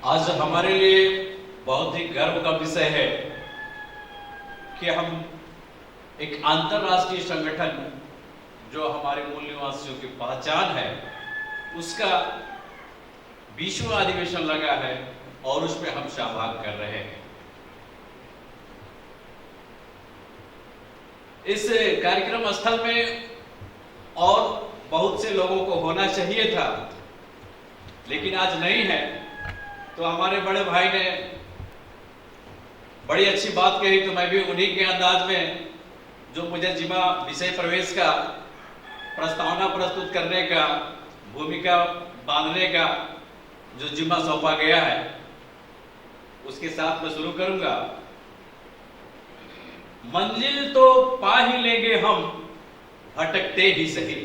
आज हमारे लिए बहुत ही गर्व का विषय है कि हम एक अंतर्राष्ट्रीय संगठन जो हमारे मूल निवासियों की पहचान है उसका 20वां अधिवेशन लगा है और उसमें हम सहभाग कर रहे हैं। इस कार्यक्रम स्थल में और बहुत से लोगों को होना चाहिए था, लेकिन आज नहीं है। तो हमारे बड़े भाई ने बड़ी अच्छी बात कही, तो मैं भी उन्हीं के अंदाज में जो मुझे जिम्मा विषय प्रवेश का प्रस्तावना प्रस्तुत करने का, भूमिका बांधने का जो जिम्मा सौंपा गया है उसके साथ मैं शुरू करूंगा। मंजिल तो पा ही लेंगे हम भटकते ही सही,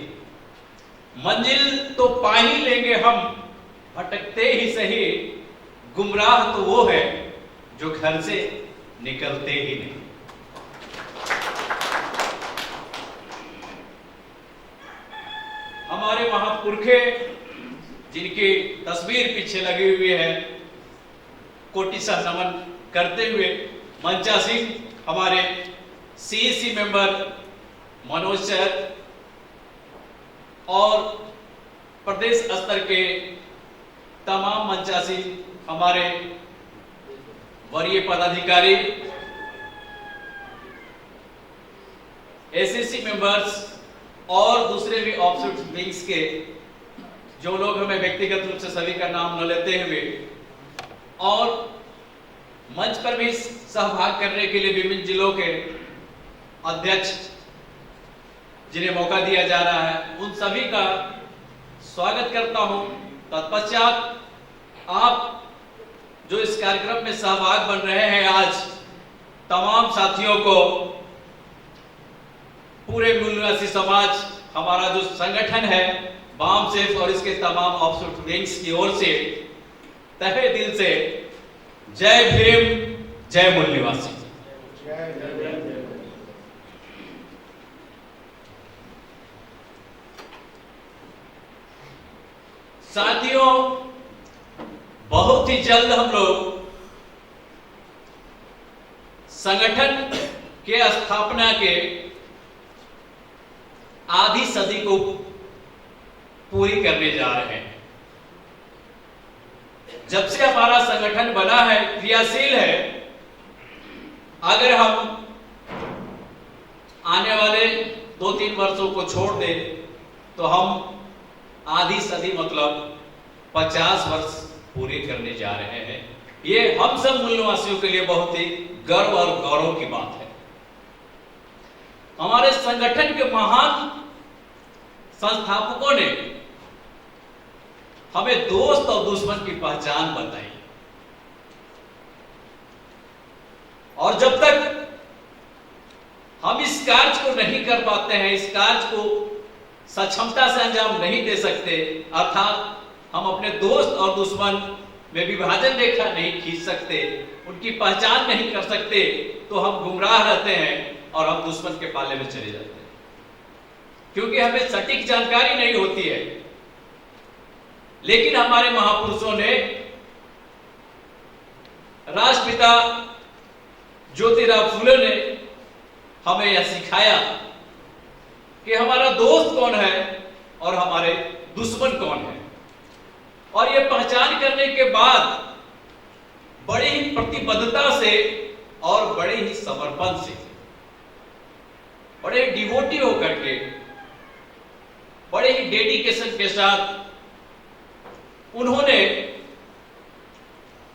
मंजिल तो पा ही लेंगे हम भटकते ही सही, गुमराह तो वो है जो घर से निकलते ही नहीं। हमारे महापुरखे जिनकी तस्वीर पीछे लगी हुई है, कोटि सा नमन करते हुए मंचासीन हमारे सीईसी मेंबर मनोज सर और प्रदेश स्तर के तमाम मंचासीन हमारे वरीय पदाधिकारी, एसएससी मेंबर्स और दूसरे भी ऑफिसर्स विंग्स के जो लोग हमें व्यक्तिगत रूप से सभी का नाम न लेते हुए और मंच पर भी सहभाग करने के लिए विभिन्न जिलों के अध्यक्ष जिन्हें मौका दिया जा रहा है, उन सभी का स्वागत करता हूं। तत्पश्चात आप जो इस कार्यक्रम में सहभाग बन रहे हैं, आज तमाम साथियों को पूरे मूल निवासी समाज, हमारा जो संगठन है बामसेफ और इसके तमाम ऑफिसर विंग्स की ओर से तहे दिल से जय भीम, जय मूल निवासी। साथियों, बहुत ही जल्द हम लोग संगठन के स्थापना के आधी सदी को पूरी करने जा रहे हैं। जब से हमारा संगठन बना है, क्रियाशील है, अगर हम आने वाले 2-3 वर्षों को छोड़ दें तो हम आधी सदी मतलब 50 वर्ष पूरे करने जा रहे हैं। ये हम सब मूल निवासियों के लिए बहुत ही गर्व और गौरव की बात है। हमारे संगठन के महान संस्थापकों ने हमें दोस्त और दुश्मन की पहचान बताई, और जब तक हम इस कार्य को नहीं कर पाते हैं, इस कार्य को सक्षमता से अंजाम नहीं दे सकते, अर्थात हम अपने दोस्त और दुश्मन में विभाजन रेखा नहीं खींच सकते, उनकी पहचान नहीं कर सकते, तो हम गुमराह रहते हैं और हम दुश्मन के पाले में चले जाते हैं, क्योंकि हमें सटीक जानकारी नहीं होती है। लेकिन हमारे महापुरुषों ने, राष्ट्रपिता ज्योतिराव फुले ने हमें यह सिखाया कि हमारा दोस्त कौन है और हमारे दुश्मन कौन है, और यह पहचान करने के बाद बड़ी ही प्रतिबद्धता से और बड़े ही समर्पण से, बड़े डिवोटी होकर के, बड़े ही डेडिकेशन के साथ उन्होंने,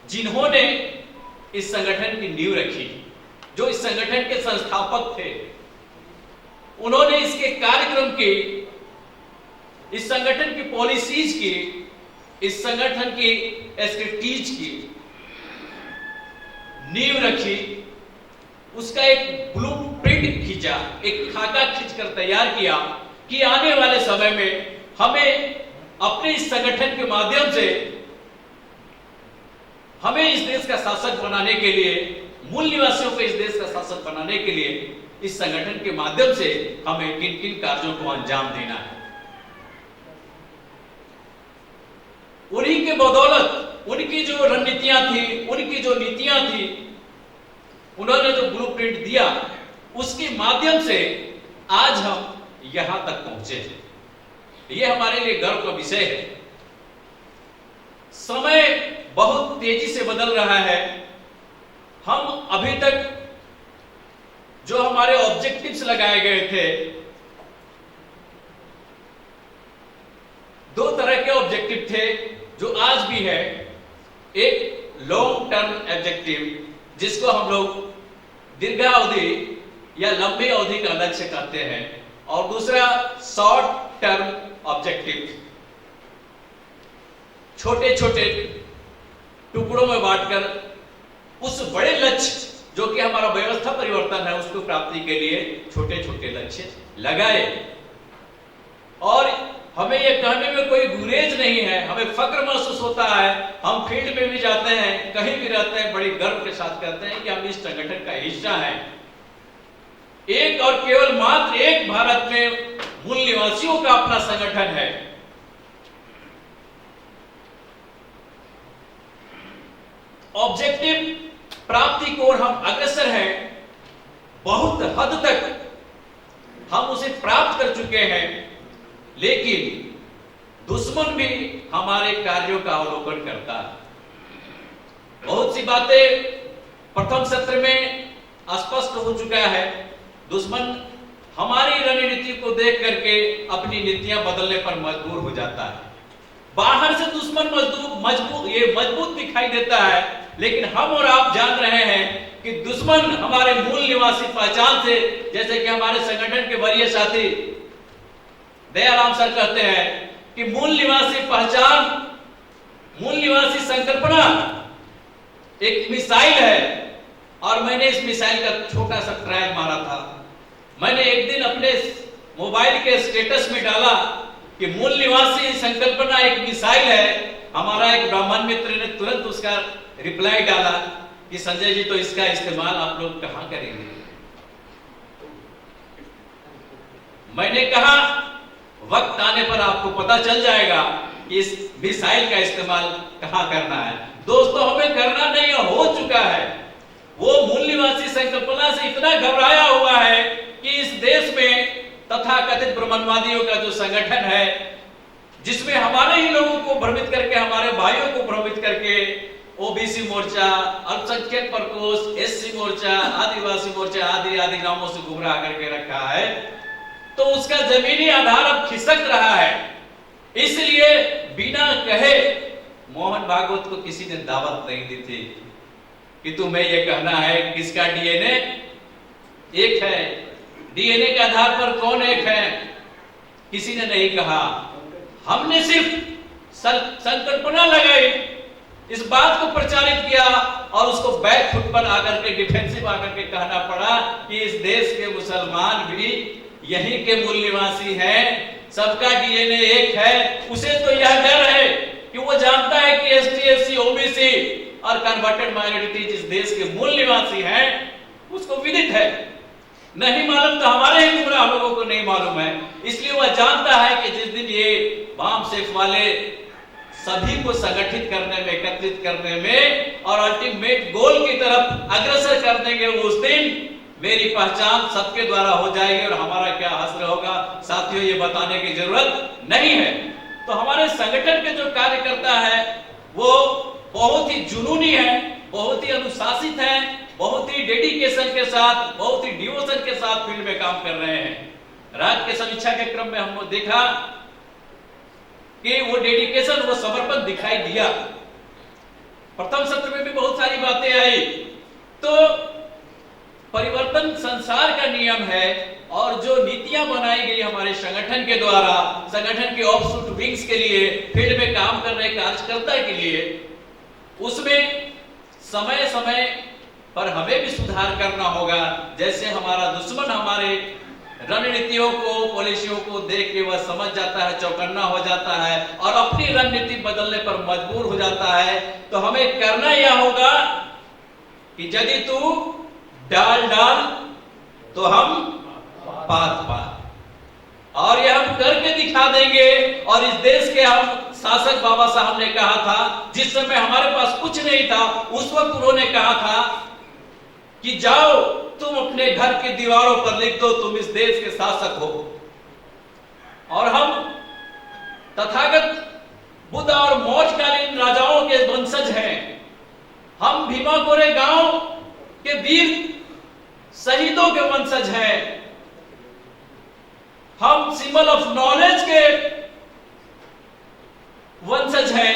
जिन्होंने इस संगठन की नींव रखी, जो इस संगठन के संस्थापक थे, उन्होंने इसके कार्यक्रम की, इस संगठन की पॉलिसीज की, इस संगठन की स्ट्रेटजीज की नींव रखी, उसका एक ब्लूप्रिंट खींचा, एक खाका खींचकर तैयार किया कि आने वाले समय में हमें अपने इस संगठन के माध्यम से हमें इस देश का शासक बनाने के लिए, मूल निवासियों को इस देश का शासक बनाने के लिए इस संगठन के माध्यम से हमें किन किन कार्यों को अंजाम देना है। उन्हीं के बदौलत उनकी जो रणनीतियां थी, उनकी जो नीतियां थी, उन्होंने जो ब्लूप्रिंट दिया, उसके माध्यम से आज हम यहां तक पहुंचे हैं। यह हमारे लिए गर्व का विषय है। समय बहुत तेजी से बदल रहा है। हम अभी तक जो हमारे ऑब्जेक्टिव्स लगाए गए थे, दो तरह के ऑब्जेक्टिव थे जो आज भी है। एक लॉन्ग टर्म ऑब्जेक्टिव, जिसको हम लोग दीर्घावधि या लंबी अवधि का लक्ष्य कहते हैं, और दूसरा शॉर्ट टर्म ऑब्जेक्टिव, छोटे छोटे टुकड़ों में बांटकर उस बड़े लक्ष्य जो कि हमारा व्यवस्था परिवर्तन है, उसको प्राप्ति के लिए छोटे छोटे लक्ष्य लगाए। और हमें यह कहने में कोई गुरेज नहीं है, हमें फक्र महसूस होता है। हम फील्ड में भी जाते हैं, कहीं भी रहते हैं, बड़ी गर्व के साथ कहते हैं कि हम इस संगठन का हिस्सा हैं। एक और केवल मात्र एक भारत में मूल निवासियों का अपना संगठन है। ऑब्जेक्टिव प्राप्ति की ओर हम अग्रसर हैं। बहुत हद तक हम उसे प्राप्त कर चुके हैं, लेकिन दुश्मन भी हमारे कार्यों का अवलोकन करता है। बहुत सी बातें प्रथम सत्र में स्पष्ट हो चुका है। दुश्मन हमारी रणनीति को देख करके अपनी नीतियां बदलने पर मजबूर हो जाता है। बाहर से दुश्मन मजबूत दिखाई देता है, लेकिन हम और आप जान रहे हैं कि दुश्मन हमारे मूल निवासी पहचान से, जैसे कि हमारे संगठन के वरीय साथी दयाराम सर कहते हैं कि मूल निवासी पहचान, मूल निवासी संकल्पना एक मिसाइल है। और मैंने इस मिसाइल का छोटा सा ट्रायल मारा था। मैंने एक दिन अपने मोबाइल के स्टेटस में डाला कि मूल निवासी संकल्पना एक मिसाइल है। हमारा एक ब्राह्मण मित्र ने तुरंत उसका रिप्लाई डाला कि संजय जी, तो इसका इस्तेमाल आप लोग कहां करेंगे? मैंने कहा वक्त आने पर आपको पता चल जाएगा कि इस मिसाइल का इस्तेमाल कहां करना है। दोस्तों, हमें करना नहीं, हो चुका है। वो मूल निवासी संकल्पना से इतना घबराया हुआ है कि इस देश में तथाकथित ब्राह्मणवादियों का जो संगठन है, जिसमें हमारे ही लोगों को भ्रमित करके, हमारे भाइयों को भ्रमित करके ओबीसी मोर्चा, अल्पसंख्यक प्रकोष्ठ, एससी मोर्चा, आदिवासी मोर्चा आदि आदि नामों से गुमराह करके रखा है, तो उसका जमीनी आधार अब खिसक रहा है। इसलिए बिना कहे मोहन भागवत को किसी ने दावत नहीं दी थी कि तुम्हें यह कहना है किसका डीएनए एक है, डीएनए के आधार पर कौन एक है, किसी ने नहीं कहा। हमने सिर्फ संकल्पना लगाई, इस बात को प्रचारित किया और उसको बैक फुट पर आकर के, डिफेंसिव आकर के कहना पड़ा कि इस देश के मुसलमान भी यहीं के मूल निवासी हैं, सबका डीएनए एक है। उसे तो यह डर है कि वो जानता है कि एसटी, एससी, ओबीसी और कन्वर्टेड माइनॉरिटीज इस देश के मूल निवासी हैं, उसको विदित है। नहीं मालूम तो हमारे ही गुमराह लोगों को नहीं मालूम है। इसलिए वह जानता है कि जिस दिन ये वाम सेफ वाले सभी को संगठित करने में, एकत्रित करने में और अल्टीमेट गोल की तरफ अग्रसर कर देंगे, उस दिन मेरी पहचान सबके द्वारा हो जाएगी और हमारा क्या हश्र होगा, साथियों, ये बताने की जरूरत नहीं है। तो हमारे संगठन के जो कार्यकर्ता है वो बहुत ही जुनूनी है, बहुत ही अनुशासित है, बहुत ही डेडिकेशन के साथ, बहुत ही डिवोशन के साथ फील्ड में काम कर रहे हैं। रात के समीक्षा के क्रम में हमने देखा कि वो डेडिकेशन, वो समर्पण दिखाई दिया। प्रथम सत्र में भी बहुत सारी बातें आई। तो परिवर्तन संसार का नियम है और जो नीतियां बनाई गई हमारे संगठन के द्वारा, संगठन के ऑफशूट विंग्स के लिए, फील्ड में काम कर रहे कार्यकर्ता के लिए, उसमें समय समय पर हमें भी सुधार करना होगा। जैसे हमारा दुश्मन हमारे रणनीतियों को, पॉलिसियों को देख के वह समझ जाता है, चौकन्ना हो जाता है और अपनी रणनीति बदलने पर मजबूर हो जाता है। तो हमें करना यह होगा कि यदि तू डाल डाल तो हम पात पात, और यह हम करके दिखा देंगे और इस देश के हम शासक बाबा साहब ने कहा था, जिस समय हमारे पास कुछ नहीं था, उस वक्त उन्होंने कहा था कि जाओ तुम अपने घर की दीवारों पर लिख दो तुम इस देश के शासक हो। और हम तथागत बुद्ध और मौर्यकालीन राजाओं के वंशज हैं। हम भीमा कोरेगांव के वीर शहीदों के वंशज हैं। हम सिंबल ऑफ नॉलेज के वंशज हैं।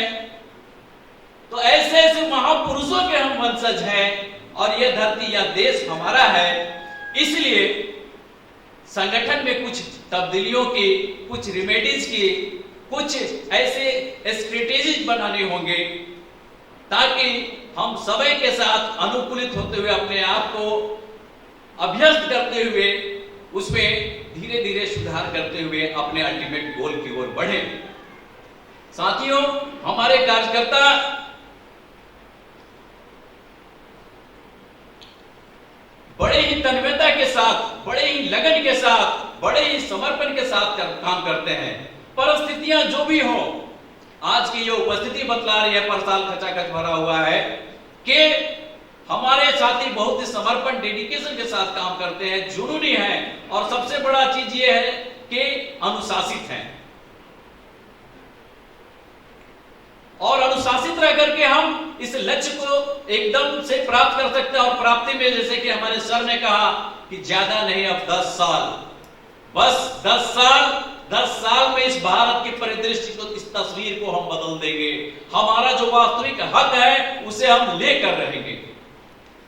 तो ऐसे ऐसे महापुरुषों के हम वंशज हैं और यह धरती या देश हमारा है। इसलिए संगठन में कुछ तब्दीलियों की, कुछ रिमेडीज की, कुछ ऐसे स्ट्रेटेजीज बनाने होंगे ताकि हम समय के साथ अनुकूलित होते हुए अपने आप को अभ्यस्त करते हुए उसमें धीरे धीरे सुधार करते हुए अपने अल्टीमेट गोल की ओर बढ़े। साथियों, हमारे कार्यकर्ता बड़े ही तन्मयता के साथ, बड़े ही लगन के साथ, बड़े ही समर्पण के साथ काम करते हैं। परिस्थितियां जो भी हो, आज की जो उपस्थिति बतला रही है, परसाल खचाखच भरा हुआ है कि हमारे साथी बहुत ही समर्पण, डेडिकेशन के साथ काम करते हैं, जुनूनी हैं और सबसे बड़ा चीज ये है कि अनुशासित हैं। और अनुशासित रह करके हम इस लक्ष्य को एकदम से प्राप्त कर सकते हैं। और प्राप्ति में जैसे कि हमारे सर ने कहा कि ज्यादा नहीं, अब 10 साल, बस 10 साल में इस भारत की परिदृश्य को, इस तस्वीर को हम बदल देंगे। हमारा जो वास्तविक हक है उसे हम लेकर रहेंगे।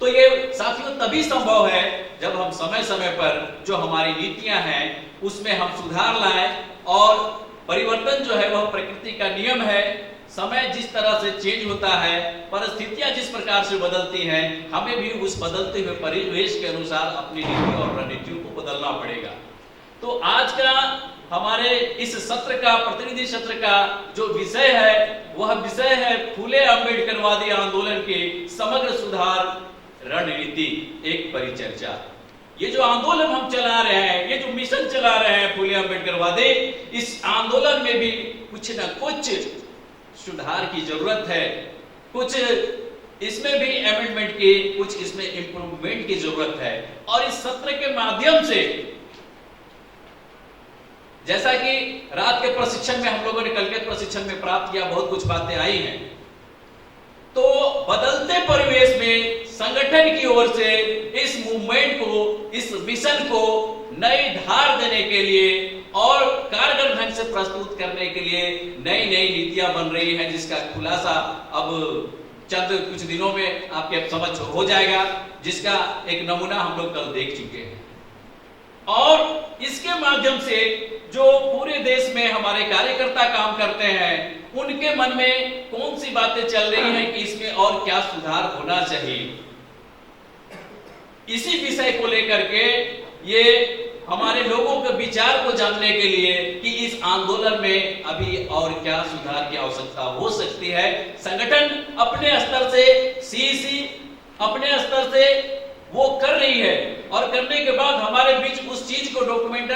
तो ये साथियों तभी संभव है जब हम समय समय पर जो हमारी नीतियां हैं उसमें हम सुधार लाएं। और परिवर्तन जो है वह प्रकृति का नियम है। समय जिस तरह से चेंज होता है, परिस्थितियां जिस प्रकार से बदलती हैं, हमें भी उस बदलते हुए परिवेश के अनुसार अपनी नीति और रणनीतियों को बदलना पड़ेगा। तो आज का हमारे इस सत्र का, प्रतिनिधि सत्र का जो विषय है वह विषय है फूले अम्बेडकरवादी आंदोलन की समग्र सुधार रणनीति, एक परिचर्चा। ये जो आंदोलन हम चला रहे हैं, ये जो मिशन चला रहे हैं फूले अम्बेडकरवादी, इस आंदोलन में भी कुछ न कुछ सुधार की जरूरत है। कुछ इसमें भी अमेंडमेंट की, कुछ इसमें इंप्रूवमेंट की जरूरत है। और इस सत्र के माध्यम से, जैसा कि रात के प्रशिक्षण में हम लोगों ने, कल के प्रशिक्षण में प्राप्त किया, बहुत कुछ बातें आई हैं। तो बदलते परिवेश में संगठन की ओर से इस मूवमेंट को, इस मिशन को नई धार देने के लिए और कारगर ढंग से प्रस्तुत करने के लिए नई नई नीतियां बन रही हैं, जिसका खुलासा अब चंद कुछ दिनों में आपके समझ हो जाएगा, जिसका एक नमूना हम लोग कल देख चुके हैं। और इसके माध्यम से जो पूरे देश में हमारे कार्यकर्ता काम करते हैं, उनके मन में कौन सी बातें चल रही हैं कि इसमें और क्या सुधार होना चाहिए, इसी विषय को लेकर के ये हमारे लोगों के विचार को जानने के लिए कि इस आंदोलन में अभी और क्या सुधार की आवश्यकता हो सकती है। संगठन अपने स्तर से, सीसी अपने स्तर से वो कर रही है और करने के बाद हमारे बीच उस चीज को डॉक्यूमेंट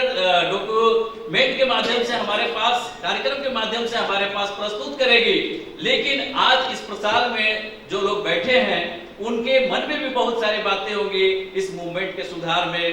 के माध्यम से हमारे पास, कार्यक्रम के माध्यम से हमारे पास प्रस्तुत करेगी। लेकिन आज इस प्रसार में जो लोग बैठे हैं उनके मन में भी बहुत सारी बातें होंगी इस मूवमेंट के सुधार में।